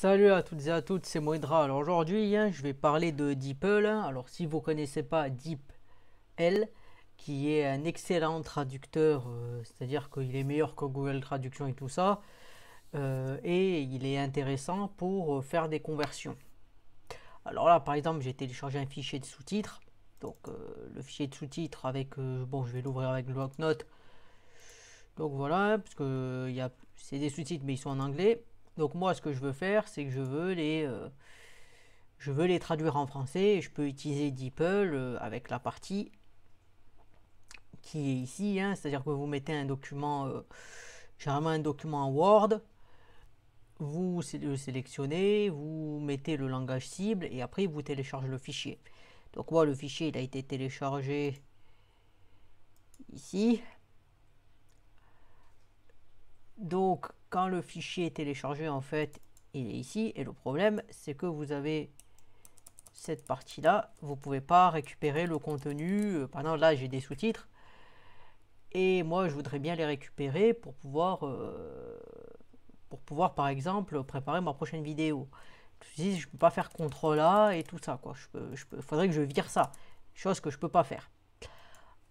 Salut à toutes et à tous, c'est Moindra. Alors aujourd'hui, je vais parler de DeepL. Alors si vous ne connaissez pas DeepL, qui est un excellent traducteur, c'est-à-dire qu'il est meilleur que Google Traduction et tout ça, et il est intéressant pour faire des conversions. Alors là, par exemple, j'ai téléchargé un fichier de sous-titres. Donc le fichier de sous-titres avec, bon, je vais l'ouvrir avec le bloc-notes. Donc voilà, parce que c'est des sous-titres mais ils sont en anglais. Donc moi, ce que je veux faire, c'est que je veux les traduire en français et je peux utiliser DeepL avec la partie qui est ici, c'est-à-dire que vous mettez un document, généralement un document en Word, vous le sélectionnez, vous mettez le langage cible et après vous téléchargez le fichier. Donc moi le fichier il a été téléchargé ici. Donc quand le fichier est téléchargé en fait il est ici et le problème c'est que vous avez cette partie là, vous pouvez pas récupérer le contenu. Par exemple là j'ai des sous-titres et moi je voudrais bien les récupérer pour pouvoir par exemple préparer ma prochaine vidéo. Je peux pas faire CTRL A et tout ça quoi. Faudrait que je vire ça, chose que je peux pas faire.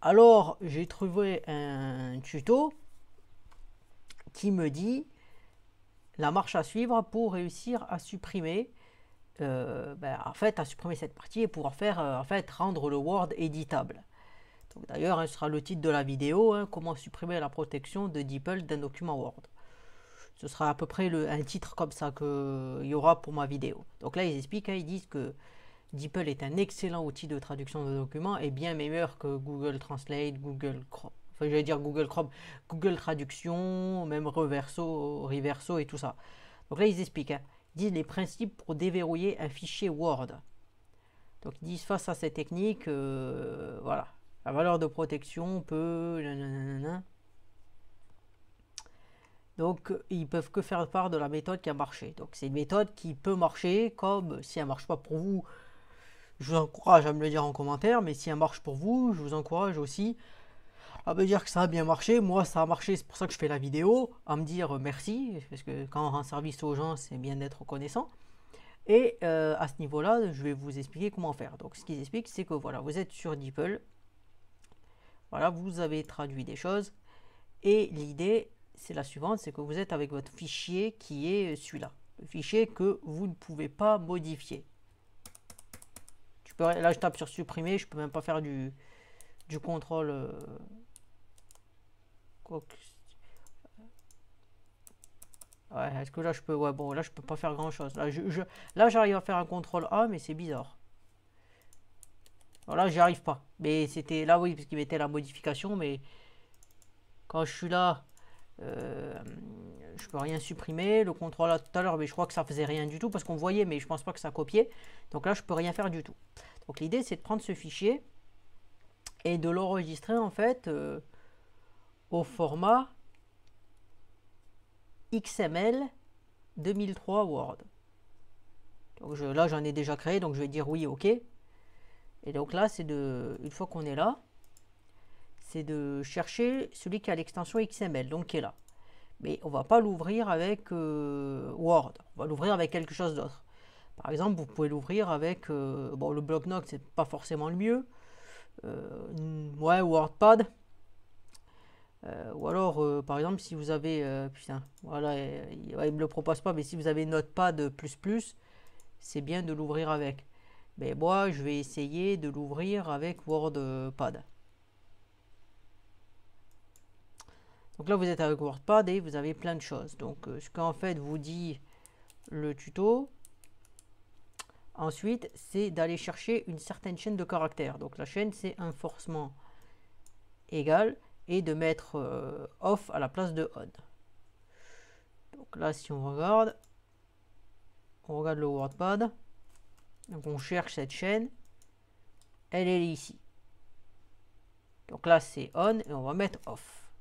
Alors j'ai trouvé un tuto qui me dit la marche à suivre pour réussir à supprimer en fait à supprimer cette partie et pouvoir faire en fait rendre le Word éditable. Donc d'ailleurs, ce sera le titre de la vidéo, comment supprimer la protection de DeepL d'un document Word. Ce sera à peu près un titre comme ça qu'il y aura pour ma vidéo. Donc là, ils expliquent, ils disent que DeepL est un excellent outil de traduction de documents et bien meilleur que Google Translate, Google Chrome. Enfin, j'allais dire Google Chrome, Google Traduction, même Reverso et tout ça. Donc là, ils expliquent, ils disent les principes pour déverrouiller un fichier Word. Donc ils disent face à cette technique, voilà, la valeur de protection peut... nanana. Donc ils peuvent que faire part de la méthode qui a marché. Donc c'est une méthode qui peut marcher, comme si elle ne marche pas pour vous, je vous encourage à me le dire en commentaire, mais si elle marche pour vous, je vous encourage aussi à me dire que ça a bien marché. Moi ça a marché, c'est pour ça que je fais la vidéo, à me dire merci, parce que quand on rend service aux gens, c'est bien d'être reconnaissant. Et à ce niveau-là, je vais vous expliquer comment faire. Donc ce qu'ils expliquent, c'est que voilà, vous êtes sur DeepL, voilà, vous avez traduit des choses, et l'idée, c'est la suivante, c'est que vous êtes avec votre fichier qui est celui-là, le fichier que vous ne pouvez pas modifier. Là, je tape sur supprimer, je peux même pas faire du contrôle. Ouais, est-ce que là je peux, ouais, bon, là je peux pas faire grand-chose. Là, j'arrive à faire un contrôle A, mais c'est bizarre. Alors là, j'y arrive pas. Mais c'était là, oui, parce qu'il mettait la modification, mais quand je suis là, je peux rien supprimer. Le contrôle là tout à l'heure, mais je crois que ça faisait rien du tout parce qu'on voyait, mais je pense pas que ça copiait. Donc là, je peux rien faire du tout. Donc l'idée, c'est de prendre ce fichier et de l'enregistrer en fait au format XML 2003 Word. Donc là, j'en ai déjà créé, donc je vais dire oui, ok. Et donc là, une fois qu'on est là, c'est de chercher celui qui a l'extension XML, donc qui est là. Mais on va pas l'ouvrir avec Word, on va l'ouvrir avec quelque chose d'autre. Par exemple, vous pouvez l'ouvrir avec bon, le bloc-notes, c'est pas forcément le mieux. Ouais, WordPad. Ou alors, par exemple, si vous avez, putain, voilà, il me le propose pas, mais si vous avez Notepad++, c'est bien de l'ouvrir avec. Mais moi, je vais essayer de l'ouvrir avec WordPad. Donc là, vous êtes avec WordPad et vous avez plein de choses. Donc, ce qu'en fait vous dit le tuto, ensuite, c'est d'aller chercher une certaine chaîne de caractères. Donc, la chaîne, c'est un forcement égal et de mettre off à la place de on. Donc là, si on regarde le WordPad, donc on cherche cette chaîne, elle est ici. Donc là, c'est on et on va mettre off.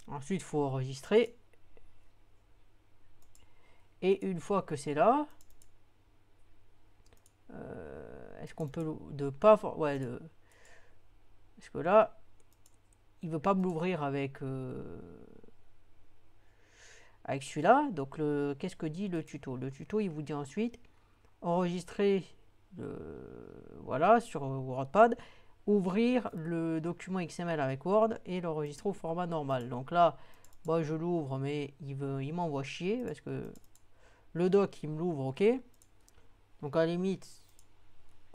Ensuite, il faut enregistrer. Et une fois que c'est là, est-ce qu'on peut de pas ouais parce que là, il veut pas me l'ouvrir avec avec celui-là. Donc qu'est-ce que dit le tuto? Le tuto il vous dit ensuite enregistrer voilà sur WordPad, ouvrir le document XML avec Word et l'enregistrer au format normal. Donc là moi je l'ouvre mais il m'envoie chier parce que le doc il me l'ouvre, ok. Donc à la limite,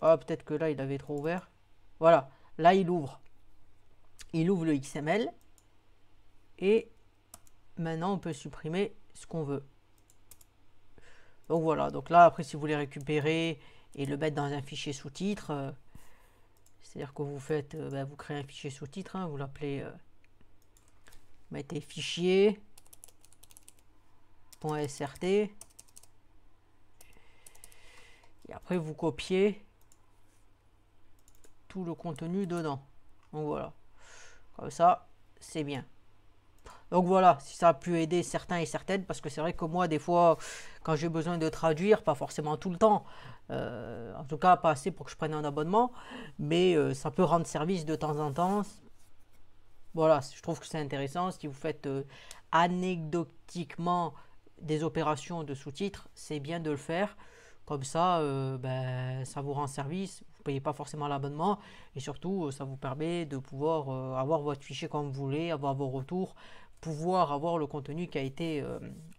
ah, peut-être que là il avait trop ouvert. Voilà, là il ouvre le XML et maintenant on peut supprimer ce qu'on veut. Donc voilà, donc là après si vous voulez récupérer et le mettre dans un fichier sous-titre, c'est-à-dire que vous faites, vous créez un fichier sous-titre, hein, vous l'appelez, mettez fichier .srt et après vous copiez tout le contenu dedans. Donc voilà, comme ça c'est bien. Donc voilà, si ça a pu aider certains et certaines, parce que c'est vrai que moi des fois quand j'ai besoin de traduire, pas forcément tout le temps, en tout cas pas assez pour que je prenne un abonnement, mais ça peut rendre service de temps en temps. Voilà, je trouve que c'est intéressant. Si vous faites anecdotiquement des opérations de sous-titres, c'est bien de le faire. Comme ça, ça vous rend service. Vous ne payez pas forcément l'abonnement. Et surtout, ça vous permet de pouvoir avoir votre fichier comme vous voulez, avoir vos retours, pouvoir avoir le contenu qui a été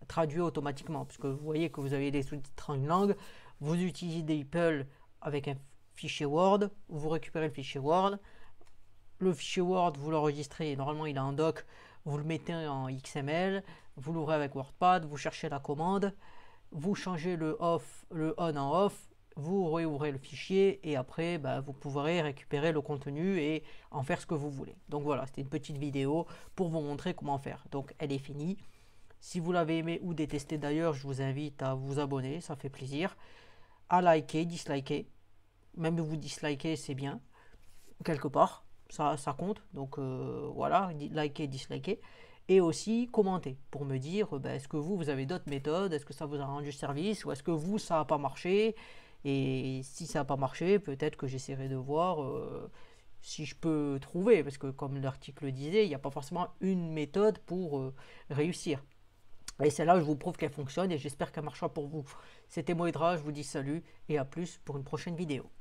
traduit automatiquement. Parce que vous voyez que vous avez des sous-titres en une langue. Vous utilisez DeepL avec un fichier Word. Vous récupérez le fichier Word. Le fichier Word, vous l'enregistrez, normalement il a un doc, vous le mettez en XML, vous l'ouvrez avec WordPad, vous cherchez la commande, vous changez le on en off, vous réouvrez le fichier et après vous pourrez récupérer le contenu et en faire ce que vous voulez. Donc voilà, c'était une petite vidéo pour vous montrer comment faire. Donc elle est finie. Si vous l'avez aimé ou détesté d'ailleurs, je vous invite à vous abonner, ça fait plaisir, à liker, disliker, même vous disliker c'est bien, quelque part. Ça compte, donc voilà, liker, disliker, et aussi commenter pour me dire est-ce que vous avez d'autres méthodes, est-ce que ça vous a rendu service, ou est-ce que vous ça n'a pas marché, et si ça n'a pas marché, peut-être que j'essaierai de voir si je peux trouver, parce que comme l'article disait, il n'y a pas forcément une méthode pour réussir. Et celle-là, je vous prouve qu'elle fonctionne, et j'espère qu'elle marchera pour vous. C'était Moedra, je vous dis salut, et à plus pour une prochaine vidéo.